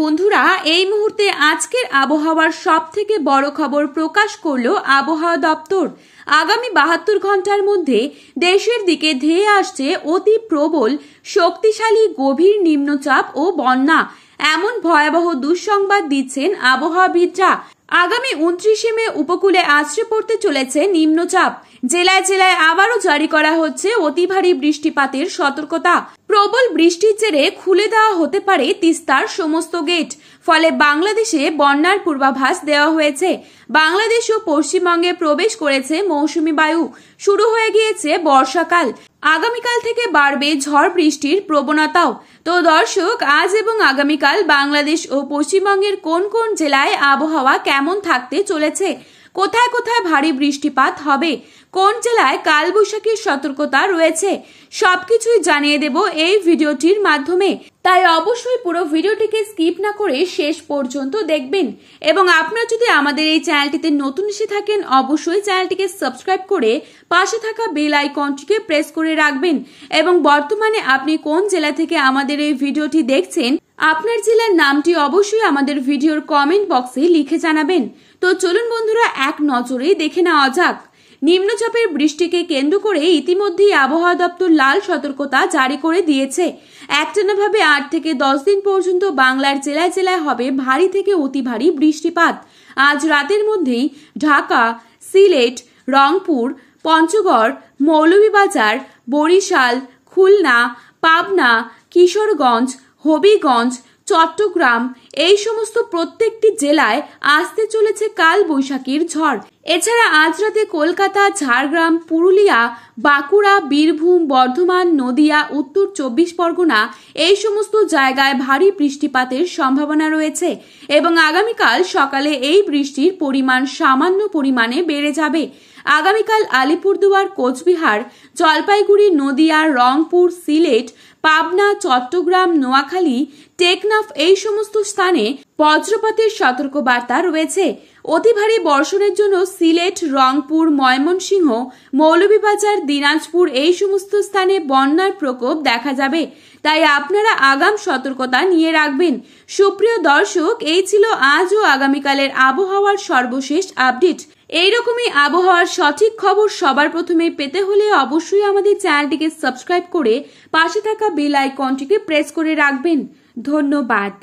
বন্ধুরা, এই মুহূর্তে আজকের আবহাওয়ার সবথেকে বড় খবর প্রকাশ করলো আবহাওয়া দপ্তর। আগামী 72 ঘন্টার মধ্যে দেশের দিকে ধেয়ে আসছে অতি প্রবল শক্তিশালী গভীর নিম্নচাপ ও বন্যা, এমন ভয়াবহ দুঃসংবাদ দিচ্ছেন আবহাওয়াবিদরা। আগামী 29 মে উপকূলে আছড়ে পড়তে চলেছে নিম্নচাপ। জেলায় জেলায় আবারও জারি করা হচ্ছে অতি ভারী বৃষ্টিপাতের সতর্কতা। প্রবল বৃষ্টির জেরে খুলে দেওয়া হতে পারে তিস্তার সমস্ত গেট। ফলে বাংলাদেশে বন্যার পূর্বাভাস দেওয়া হয়েছে। বাংলাদেশ ও পশ্চিমবঙ্গে প্রবেশ করেছে মৌসুমী বায়ু। শুরু হয়ে গিয়েছে বর্ষাকাল। আগামীকাল থেকে বাড়বে ঝড় বৃষ্টির প্রবণতাও। তো দর্শক, আজ এবং আগামীকাল বাংলাদেশ ও পশ্চিমবঙ্গের কোন কোন জেলায় আবহাওয়া কেমন থাকতে চলেছে, কোথায় কোথায় ভারী বৃষ্টিপাত হবে, কোন জেলায় কালবৈশাখীর সতর্কতা রয়েছে, সবকিছুই জানিয়ে দেব এই ভিডিওটির মাধ্যমে। তাই অবশ্যই পুরো ভিডিওটিকে স্কিপ না করে শেষ পর্যন্ত দেখবেন। এবং আপনারা যদি আমাদের এই চ্যানেলটিতে নতুন এসে থাকেন, অবশ্যই চ্যানেলটিকে সাবস্ক্রাইব করে পাশে থাকা বেল আইকনটিকে প্রেস করে রাখবেন। এবং বর্তমানে আপনি কোন জেলা থেকে আমাদের এই ভিডিওটি দেখছেন, আপনার জেলার নামটি অবশ্যই আমাদের ভিডিওর কমেন্ট বক্সে লিখে জানাবেন। তো চলুন বন্ধুরা, এক নজরেই দেখে নেওয়া যাক। নিম্নচাপের বৃষ্টিকে কেন্দ্র করে ইতিমধ্যেই আবহাওয়া দপ্তর লাল সতর্কতা জারি করে দিয়েছে। একটানাভাবে 8 থেকে 10 দিন পর্যন্ত বাংলার জেলায় জেলায় হবে ভারী থেকে অতি ভারী বৃষ্টিপাত। আজ রাতের মধ্যেই ঢাকা, সিলেট, রংপুর, পঞ্চগড়, মৌলভীবাজার, বরিশাল, খুলনা, পাবনা, কিশোরগঞ্জ, হবিগঞ্জ, চট্টগ্রাম এই সমস্ত প্রত্যেকটি জেলায় আসতে চলেছে কাল বৈশাখীর ঝড়। এছাড়া আজ রাতে কলকাতা, ঝাড়গ্রাম, পুরুলিয়া, বাঁকুড়া, বীরভূম, বর্ধমান, নদিয়া, উত্তর 24 পরগনা এই সমস্ত জায়গায় ভারী বৃষ্টিপাতের সম্ভাবনা রয়েছে। এবং আগামীকাল সকালে এই বৃষ্টির পরিমাণ সামান্য পরিমাণে বেড়ে যাবে। আগামীকাল আলিপুরদুয়ার, কোচবিহার, জলপাইগুড়ি, নদিয়া, রংপুর, সিলেট, পাবনা, চট্টগ্রাম, নোয়াখালী, টেকনাফ এই সমস্ত স্থানে বজ্রপাতের সতর্কবার্তা রয়েছে। অতি ভারী বর্ষণের জন্য সিলেট, রংপুর, ময়মনসিংহ, মৌলভীবাজার, দিনাজপুর এই সমস্ত স্থানে বন্যার প্রকোপ দেখা যাবে। তাই আপনারা আগাম সতর্কতা নিয়ে রাখবেন। সুপ্রিয় দর্শক, এই ছিল আজ ও আগামীকালের আবহাওয়ার সর্বশেষ আপডেট। এইরকমই আবহাওয়ার সঠিক খবর সবার প্রথমে পেতে হলে অবশ্যই আমাদের চ্যানেলটিকে সাবস্ক্রাইব করে পাশে থাকা বেল আইকনটিকে প্রেস করে রাখবেন। ধন্যবাদ।